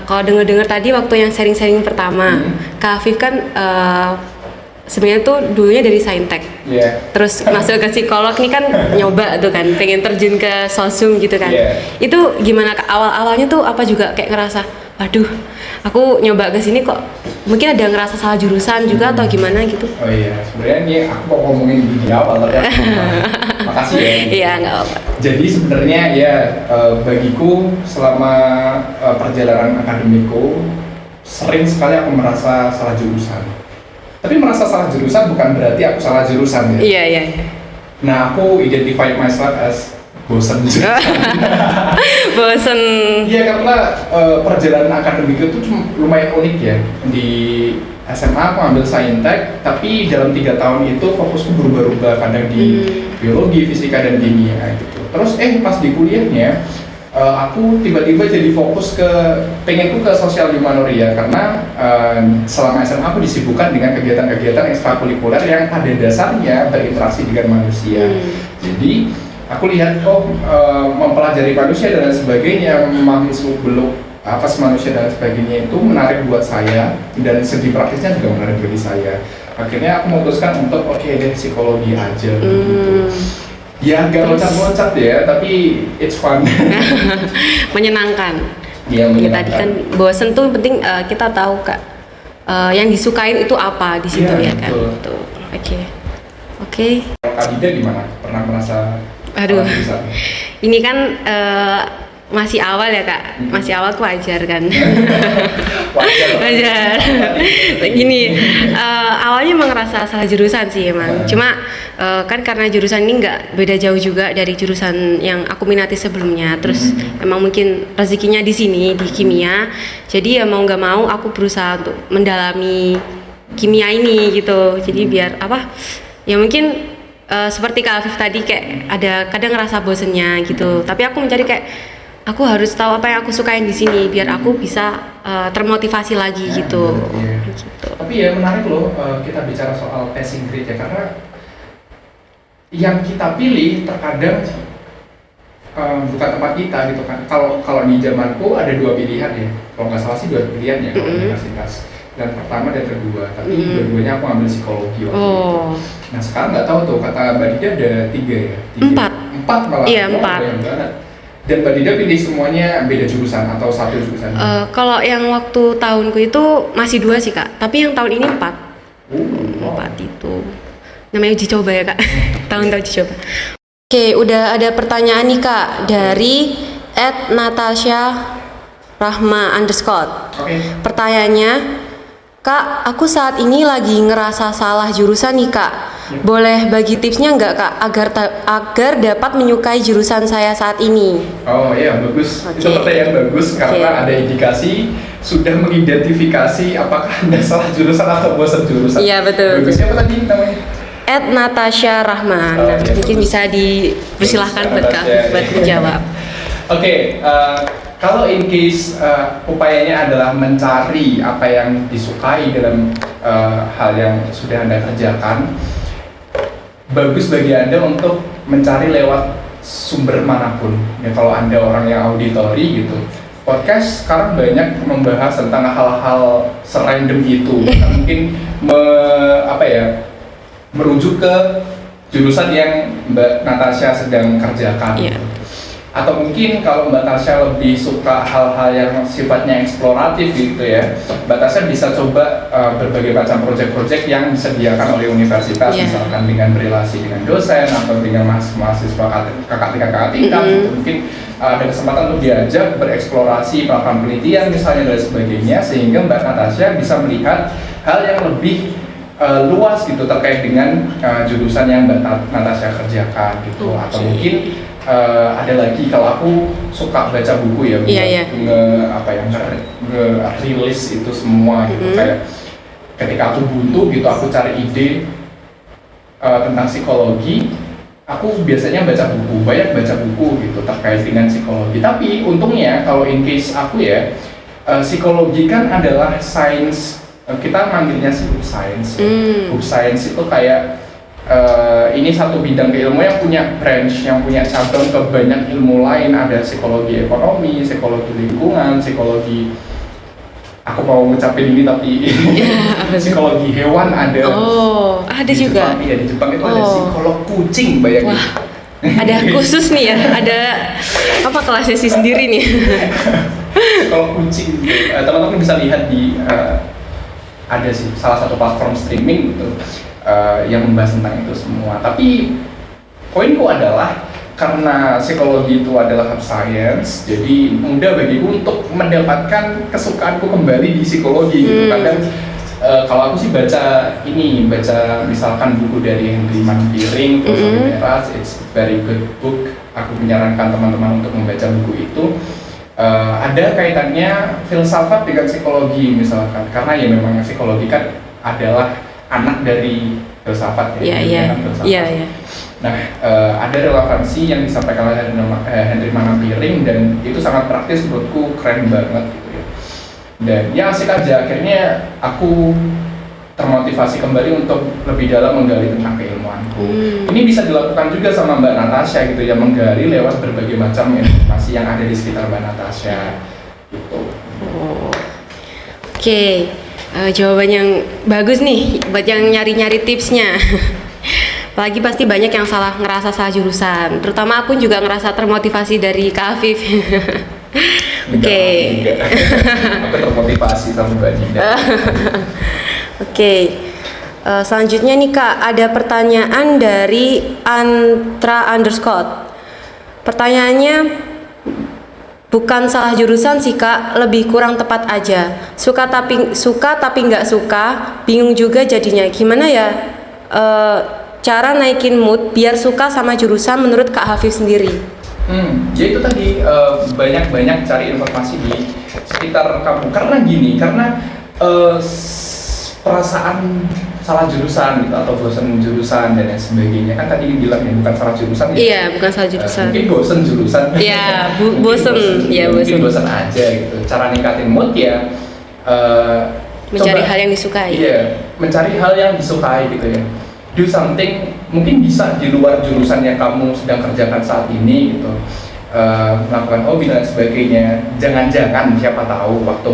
Speaker 1: kalau denger-dengar tadi waktu yang sharing-sharing pertama, Kak Afif kan sebenarnya tuh dulunya dari Saintek.
Speaker 2: Yeah.
Speaker 1: Terus masuk ke psikolog nih kan nyoba tuh kan, pengen terjun ke sosum gitu kan.
Speaker 2: Yeah.
Speaker 1: Itu gimana Kak? Awal-awalnya tuh apa juga kayak ngerasa, waduh, aku nyoba ke sini kok mungkin ada ngerasa salah jurusan juga atau gimana gitu?
Speaker 2: Oh iya, sebenarnya nih aku mau ngomongin di awal tapi makasih ya.
Speaker 1: Iya, nggak apa.
Speaker 2: Jadi sebenarnya ya bagiku selama perjalanan akademiku sering sekali aku merasa salah jurusan. Tapi merasa salah jurusan bukan berarti aku salah jurusan ya.
Speaker 1: Iya.
Speaker 2: Nah, aku identify myself as bosen juga.
Speaker 1: Bosen.
Speaker 2: Iya, karena perjalanan akademik itu lumayan unik ya. Di SMA aku ambil saintek, tapi dalam 3 tahun itu fokusku berubah-ubah, kadang di biologi, fisika, dan kimia gitu. Terus pas di kuliahnya aku tiba-tiba jadi fokus pengenku ke sosial humanoria karena selama SMA aku disibukkan dengan kegiatan-kegiatan ekstrakurikuler yang pada dasarnya berinteraksi dengan manusia. Jadi aku lihat mempelajari manusia dan sebagainya, memahami seluk-beluk apa manusia dan sebagainya itu menarik buat saya, dan segi praktisnya juga menarik bagi saya. Akhirnya aku memutuskan untuk deh psikologi aja gitu. Ya agak loncat-loncat ya, tapi it's fun.
Speaker 1: Menyenangkan.
Speaker 2: Iya,
Speaker 1: Ya, tadi kan bosen tuh penting kita tahu Kak yang disukain itu apa di situ ya kan. Betul. Oke.
Speaker 2: Kak Dida gimana? Pernah merasa
Speaker 1: Aduh. Ini kan masih awal ya Kak, masih awal tuh wajar kan. Wajar. Gini, awalnya emang ngerasa salah jurusan sih emang. Cuma kan karena jurusan ini nggak beda jauh juga dari jurusan yang aku minati sebelumnya. Terus emang mungkin rezekinya di sini di kimia. Jadi ya mau nggak mau aku berusaha untuk mendalami kimia ini gitu. Jadi biar apa? Ya mungkin seperti Kak Afif tadi kayak ada kadang ngerasa bosennya gitu. Tapi aku mencari kayak aku harus tahu apa yang aku sukain di sini biar aku bisa termotivasi lagi gitu.
Speaker 2: Gitu. Tapi ya menarik loh kita bicara soal passing grade ya, karena yang kita pilih terkadang bukan tempat kita gitu kan. Kalau di zamanku ada 2 pilihan ya, kalau nggak salah sih 2 pilihan ya kalau universitas. Dan pertama dan kedua, tapi dua-duanya aku ambil psikologi waktu itu. Nah sekarang nggak tahu tuh, kata Mbak Dida ada 3 ya?
Speaker 1: 4
Speaker 2: malah.
Speaker 1: Iya 4.
Speaker 2: Dan Mbak Dida pilih semuanya beda jurusan atau satu jurusan?
Speaker 1: Kalau yang waktu tahunku itu masih 2 sih Kak, tapi yang tahun ini 4. 4 itu namanya uji coba ya Kak. Tahun-tahun uji coba. Oke, udah ada pertanyaan nih Kak dari @natasha_rahma_. Pertanyaannya, Kak, aku saat ini lagi ngerasa salah jurusan nih Kak. Boleh bagi tipsnya nggak Kak agar dapat menyukai jurusan saya saat ini?
Speaker 2: Oh iya, bagus. Itu pertanyaan bagus karena ada indikasi sudah mengidentifikasi apakah Anda salah jurusan atau bosan jurusan.
Speaker 1: Iya betul.
Speaker 2: Bagus. Siapa tadi namanya?
Speaker 1: @natasha_rahma. Mungkin bisa dipersilahkan buat Kak Afif buat menjawab.
Speaker 2: Oke, kalau in case upayanya adalah mencari apa yang disukai dalam hal yang sudah Anda kerjakan, bagus bagi Anda untuk mencari lewat sumber manapun. Ya, kalau Anda orang yang auditori gitu, podcast sekarang banyak membahas tentang hal-hal serandom itu. Mungkin merujuk ke jurusan yang Mbak Natasha sedang kerjakan.
Speaker 1: Yeah.
Speaker 2: Atau mungkin kalau Mbak Tasya lebih suka hal-hal yang sifatnya eksploratif gitu ya, Mbak Tasya bisa coba berbagai macam proyek-proyek yang disediakan oleh universitas, misalkan dengan berrelasi dengan dosen atau dengan mahasiswa kakak tingkat gitu. Mungkin ada kesempatan untuk diajak bereksplorasi, melakukan penelitian misalnya dan sebagainya, sehingga Mbak Natasya bisa melihat hal yang lebih luas gitu terkait dengan jurusan yang Mbak Natasya kerjakan gitu. Atau mungkin ada lagi, kalau aku suka baca buku ya, nge-rilis itu semua gitu. Kayak ketika aku buntu gitu, aku cari ide tentang psikologi, aku biasanya banyak baca buku gitu terkait dengan psikologi. Tapi untungnya kalau in case aku ya, psikologi kan adalah sains, kita manggilnya sih hub science. Hub science itu kayak ini satu bidang keilmuan yang punya branch, yang punya cabang ke banyak ilmu lain. Ada psikologi ekonomi, psikologi lingkungan, psikologi, aku mau ngucapin ini tapi psikologi hewan ada.
Speaker 1: Oh, ada di juga.
Speaker 2: Jepang, iya di Jepang itu ada psikolog kucing, bayangin.
Speaker 1: Wah, ada khusus nih ya, ada apa kelasnya sih sendiri nih.
Speaker 2: Psikolog kucing, teman-teman bisa lihat di ada sih salah satu platform streaming gitu. Yang membahas tentang itu semua. Tapi poinku adalah karena psikologi itu adalah hub science, jadi mudah bagiku untuk mendapatkan kesukaanku kembali di psikologi gitu. Kadang kalau aku sih baca misalkan buku dari Henry Mankiring, Filosofi Meras, it's very good book. Aku menyarankan teman-teman untuk membaca buku itu. ada kaitannya filsafat dengan psikologi misalkan, karena ya memang psikologi kan adalah anak dari filsafat ya.
Speaker 1: Iya.
Speaker 2: Nah, ada relevansi yang disampaikan oleh Henry Manampiring dan itu sangat praktis, menurutku keren banget gitu ya. Dan ya asik aja, akhirnya aku termotivasi kembali untuk lebih dalam menggali tentang keilmuanku. Ini bisa dilakukan juga sama Mbak Natasha gitu ya, menggali lewat berbagai macam informasi yang ada di sekitar Mbak Natasha gitu.
Speaker 1: Oke, jawaban yang bagus nih buat yang nyari-nyari tipsnya. Apalagi pasti banyak yang ngerasa salah jurusan. Terutama aku juga ngerasa termotivasi dari Kak Afif. Oke.
Speaker 2: Aku termotivasi sama Mbak Dinda.
Speaker 1: Oke. Selanjutnya nih Kak, ada pertanyaan dari Antra underscore. Pertanyaannya, bukan salah jurusan sih Kak, lebih kurang tepat aja. Suka tapi nggak suka, bingung juga jadinya. Gimana ya? Cara naikin mood biar suka sama jurusan menurut Kak Hafif sendiri?
Speaker 2: Ya itu tadi, banyak-banyak cari informasi di sekitar kamu. Karena gini, perasaan salah jurusan gitu atau bosan jurusan dan lain sebagainya, kan tadi bilang ya bukan salah jurusan ya.
Speaker 1: Iya, bukan salah jurusan.
Speaker 2: Mungkin bosan jurusan.
Speaker 1: Iya, bosan.
Speaker 2: Mungkin bosan aja gitu. Cara ningkatin mood ya
Speaker 1: mencari hal yang disukai.
Speaker 2: Iya, mencari hal yang disukai gitu ya. Do something, mungkin bisa di luar jurusan yang kamu sedang kerjakan saat ini gitu. Melakukan hobi dan sebagainya. Jangan-jangan siapa tahu waktu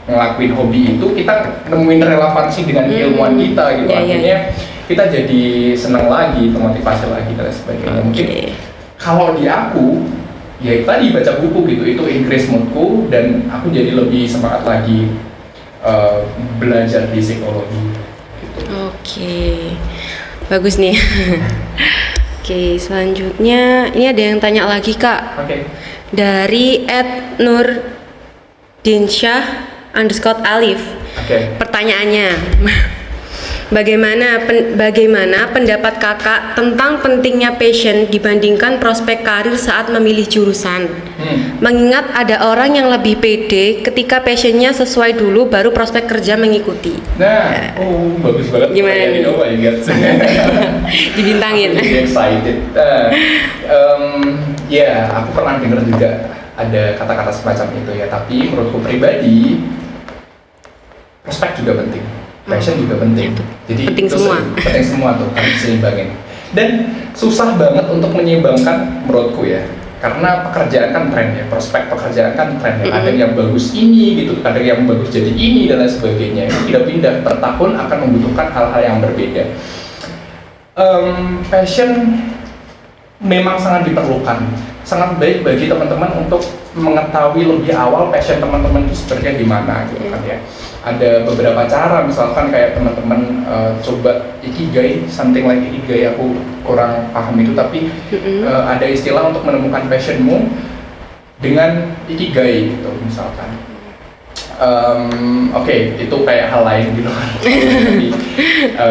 Speaker 2: ngelakuin hobi itu kita nemuin relevansi dengan keilmuan kita gitu. Akhirnya kita jadi senang lagi, termotivasi lagi dan sebagainya. Mungkin kalau di aku ya tadi baca buku gitu, itu increase moodku dan aku jadi lebih semangat lagi belajar di psikologi gitu.
Speaker 1: Oke, bagus nih. Oke, selanjutnya ini ada yang tanya lagi Kak. Dari @nurdinsyah_alif. Pertanyaannya, bagaimana pendapat Kakak tentang pentingnya passion dibandingkan prospek karir saat memilih jurusan? Mengingat ada orang yang lebih pede ketika passionnya sesuai dulu, baru prospek kerja mengikuti.
Speaker 2: Nah, bagus banget.
Speaker 1: Gimana nih? Dibintangin.
Speaker 2: Aku jadi excited. Ya, aku pernah dengar juga ada kata-kata semacam itu ya. Tapi menurutku pribadi, prospek juga penting. Passion juga penting. Jadi
Speaker 1: penting
Speaker 2: semua tuh harus diseimbangin. Dan susah banget untuk menyeimbangkan menurutku ya. Karena pekerjaan kan tren ya, prospek pekerjaan kan tren ya. Ada yang bagus ini gitu, ada yang bagus jadi ini dan lain sebagainya. Itu tidak pindah per tahun akan membutuhkan hal-hal yang berbeda. Passion memang sangat diperlukan. Sangat baik bagi teman-teman untuk mengetahui lebih awal passion teman-teman itu sebenarnya di mana gitu kan ya. Ada beberapa cara, misalkan kayak teman-teman coba ikigai, something like ikigai, aku kurang paham itu, tapi ada istilah untuk menemukan passionmu dengan ikigai gitu misalkan. Itu kayak hal lain gitu. Tapi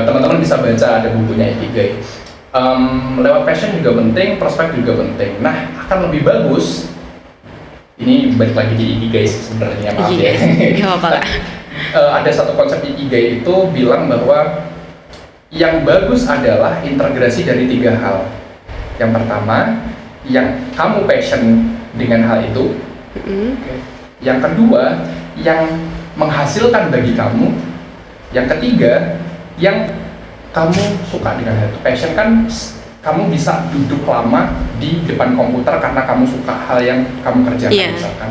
Speaker 2: teman-teman bisa baca, ada bukunya ikigai. Lewat passion juga penting, prospek juga penting. Nah, akan lebih bagus. Ini balik lagi di ikigai sebenarnya, maaf ya.
Speaker 1: Gak apa-apa.
Speaker 2: Ada satu konsep ikigai itu bilang bahwa yang bagus adalah integrasi dari 3 hal. Yang pertama, yang kamu passion dengan hal itu. Yang kedua, yang menghasilkan bagi kamu. Yang ketiga, yang kamu suka dengan hal itu. Passion kan kamu bisa duduk lama di depan komputer karena kamu suka hal yang kamu kerjakan misalkan.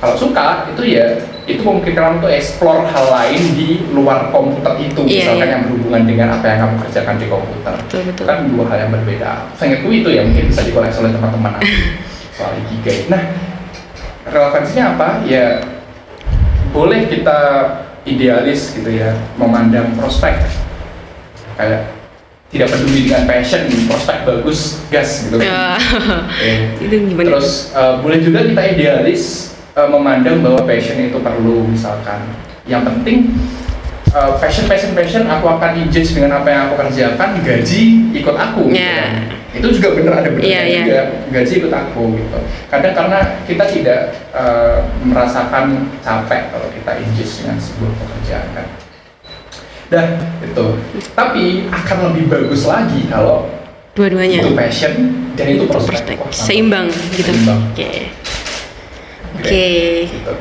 Speaker 2: Kalau suka itu ya, itu memungkinkan kamu tuh explore hal lain di luar komputer itu, misalkan yang berhubungan dengan apa yang kamu kerjakan di komputer. Betul. Kan 2 hal yang berbeda. Seingatku itu ya mungkin bisa dikoreksi oleh teman-teman aku soal ikigai. Nah, relevansinya apa? Ya boleh kita idealis gitu ya, memandang prospek kayak tidak peduli dengan passion, prospek bagus, gas gitu kan.
Speaker 1: Itu gimana?
Speaker 2: Terus boleh juga kita idealis, memandang bahwa passion itu perlu misalkan. Yang penting passion aku akan engage dengan apa yang aku kerjakan, gaji ikut aku gitu kan. Itu juga bener, ada benernya juga, gaji ikut aku gitu. Kadang karena kita tidak merasakan capek kalau kita engage dengan sebuah pekerjaan kan. Dah itu. Tapi akan lebih bagus lagi kalau
Speaker 1: dua-duanya
Speaker 2: itu passion dan itu prospek.
Speaker 1: Seimbang gitu. Oke.
Speaker 2: Gitu.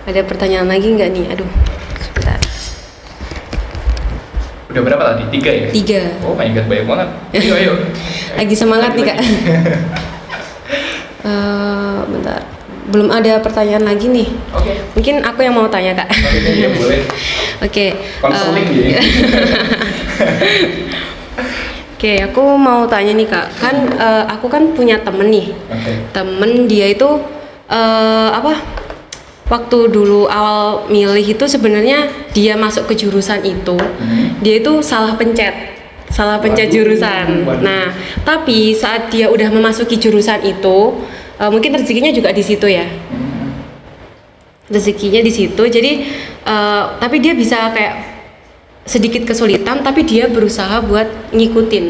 Speaker 1: Ada pertanyaan lagi nggak nih? Aduh, sebentar.
Speaker 2: Udah berapa tadi? 3 ya?
Speaker 1: 3.
Speaker 2: Oh my god, banyak banget. Ayo.
Speaker 1: Lagi semangat nih Kak. Bentar. Belum ada pertanyaan lagi nih.
Speaker 2: Oke.
Speaker 1: Mungkin aku yang mau tanya Kak.
Speaker 2: Iya boleh.
Speaker 1: Oke.
Speaker 2: Konseling jadi.
Speaker 1: Oke, aku mau tanya nih Kak. Kan aku kan punya temen nih. Temen dia itu waktu dulu awal milih itu sebenarnya dia masuk ke jurusan itu, dia itu salah pencet jurusan. Nah, tapi saat dia udah memasuki jurusan itu, mungkin rezekinya juga di situ ya. Rezekinya di situ. Jadi, tapi dia bisa kayak sedikit kesulitan, tapi dia berusaha buat ngikutin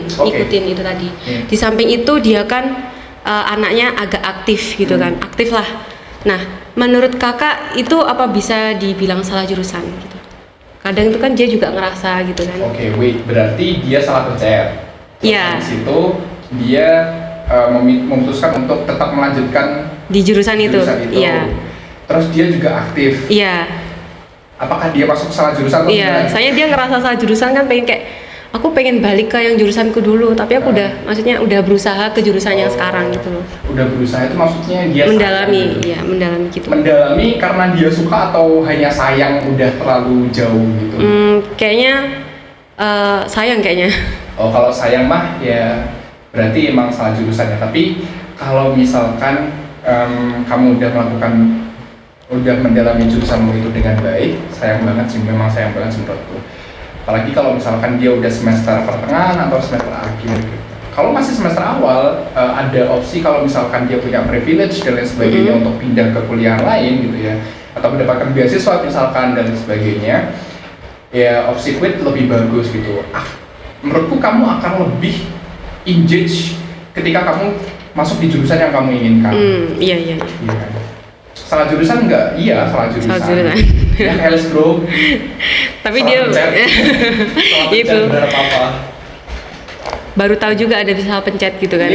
Speaker 1: itu tadi. Di samping itu dia kan anaknya agak aktif gitu kan, aktif lah. Nah, menurut kakak itu apa bisa dibilang salah jurusan gitu? Kadang itu kan dia juga ngerasa gitu kan.
Speaker 2: Oke, wait, berarti dia salah pencet.
Speaker 1: Iya.
Speaker 2: Di situ dia memutuskan untuk tetap melanjutkan
Speaker 1: di jurusan itu. Iya.
Speaker 2: Terus dia juga aktif.
Speaker 1: Iya.
Speaker 2: Apakah dia masuk salah jurusan atau
Speaker 1: iya, saya dia ngerasa salah jurusan kan, pengen kayak aku pengen balik ke yang jurusanku dulu, tapi aku udah berusaha ke jurusan yang sekarang gitu loh.
Speaker 2: Udah berusaha itu maksudnya dia
Speaker 1: mendalami, iya mendalami gitu.
Speaker 2: Mendalami karena dia suka atau hanya sayang udah terlalu jauh gitu?
Speaker 1: Kayaknya sayang kayaknya.
Speaker 2: Oh, kalau sayang mah ya berarti emang salah jurusannya. Tapi kalau misalkan kamu udah mendalami jurusanmu itu dengan baik, memang sayang banget sih menurutku. Apalagi kalau misalkan dia udah semester pertengahan atau semester akhir gitu. Kalau masih semester awal, ada opsi kalau misalkan dia punya privilege dan lain sebagainya untuk pindah ke kuliah lain gitu ya, atau mendapatkan beasiswa misalkan dan sebagainya, ya opsi quit lebih bagus gitu. Menurutku kamu akan lebih engage ketika kamu masuk di jurusan yang kamu inginkan.
Speaker 1: Iya.
Speaker 2: Salah jurusan enggak? Iya, salah jurusan. Ya, Alice bro.
Speaker 1: Tapi dia itu baru tahu juga ada salah pencet gitu kan.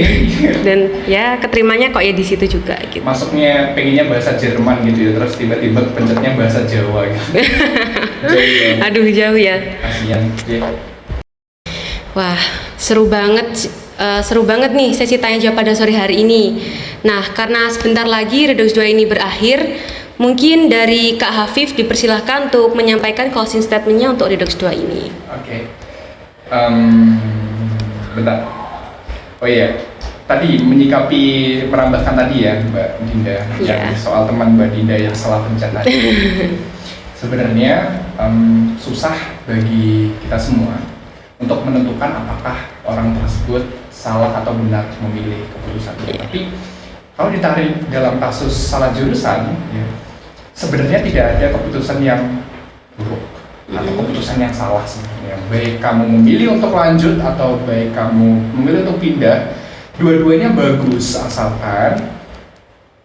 Speaker 1: Dan ya keterimanya kok ya di situ juga gitu.
Speaker 2: Masuknya pengennya bahasa Jerman gitu ya, terus tiba-tiba pencetnya bahasa Jawa gitu. Jauh ya.
Speaker 1: Aduh, jauh ya.
Speaker 2: Kasian.
Speaker 1: Wah, seru banget nih sesi tanya jawab pada sore hari ini. Nah, karena sebentar lagi Redox 2 ini berakhir, mungkin dari Kak Hafif dipersilahkan untuk menyampaikan closing statement-nya untuk Redox 2 ini.
Speaker 2: Oke. Bentar. Oh iya, tadi menambahkan tadi ya Mbak Dinda, yang soal teman Mbak Dinda yang salah pencet tadi. Sebenarnya susah bagi kita semua untuk menentukan apakah orang tersebut salah atau benar memilih keputusan itu. Tapi kalau ditarik dalam kasus salah jurusan, ya, sebenarnya tidak ada keputusan yang buruk atau keputusan yang salah sebenarnya. Baik kamu memilih untuk lanjut atau baik kamu memilih untuk pindah, dua-duanya bagus asalkan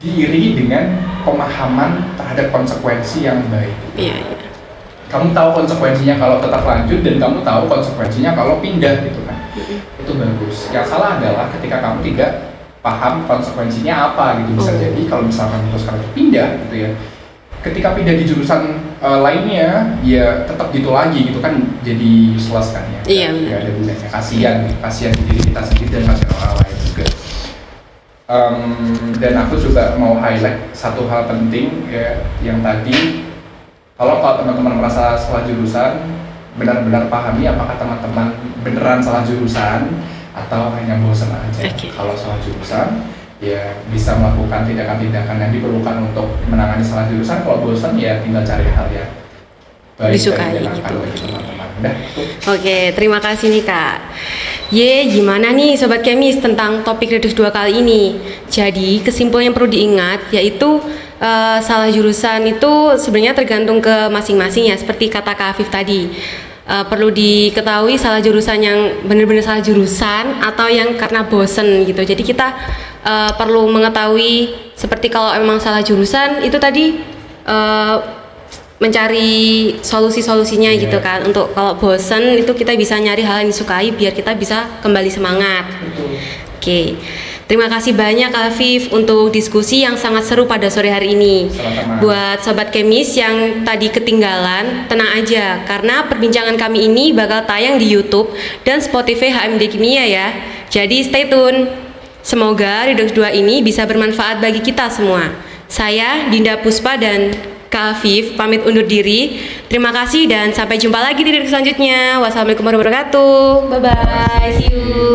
Speaker 2: diiringi dengan pemahaman terhadap konsekuensi yang baik.
Speaker 1: Iya.
Speaker 2: Kamu tahu konsekuensinya kalau tetap lanjut dan kamu tahu konsekuensinya kalau pindah gitu kan. Itu bagus. Yang salah adalah ketika kamu tidak paham konsekuensinya apa gitu. Bisa jadi kalau misalkan memutuskan untuk pindah gitu ya, ketika pindah di jurusan lainnya ya tetap gitu lagi gitu kan, jadi useless kan ya.
Speaker 1: Iya.
Speaker 2: Gak ada gunanya. Kasihan di diri kita sendiri dan kasihan orang lain juga. Dan aku juga mau highlight satu hal penting ya, yang tadi kalau teman-teman merasa salah jurusan, benar-benar pahami apakah teman-teman beneran salah jurusan atau hanya bosan aja. Kalau salah jurusan, ya bisa melakukan tindakan-tindakan yang diperlukan untuk menangani salah jurusan. Kalau bosan, ya tinggal cari hal yang baik
Speaker 1: disukai
Speaker 2: dan
Speaker 1: gitu.
Speaker 2: bagi teman-teman. Udah,
Speaker 1: Oke, terima kasih nih Kak. Gimana nih Sobat Kemis tentang topik Redox 2 kali ini? Jadi kesimpulan yang perlu diingat yaitu salah jurusan itu sebenarnya tergantung ke masing-masing ya, seperti kata Kak Afif tadi. Perlu diketahui salah jurusan yang benar-benar salah jurusan atau yang karena bosen gitu. Jadi kita perlu mengetahui seperti kalau emang salah jurusan itu tadi mencari solusi-solusinya gitu kan. Untuk kalau bosen itu kita bisa nyari hal yang disukai biar kita bisa kembali semangat. Oke. Terima kasih banyak Kak Afif untuk diskusi yang sangat seru pada sore hari ini.
Speaker 2: Sama-sama.
Speaker 1: Buat Sobat Kemis yang tadi ketinggalan, tenang aja karena perbincangan kami ini bakal tayang di YouTube dan Spotify HMD Kimia ya. Jadi stay tune. Semoga Redox 2 ini bisa bermanfaat bagi kita semua. Saya Dinda Puspa dan Kak Afif pamit undur diri. Terima kasih dan sampai jumpa lagi di Redox selanjutnya. Wassalamualaikum warahmatullahi wabarakatuh. Bye bye. See you.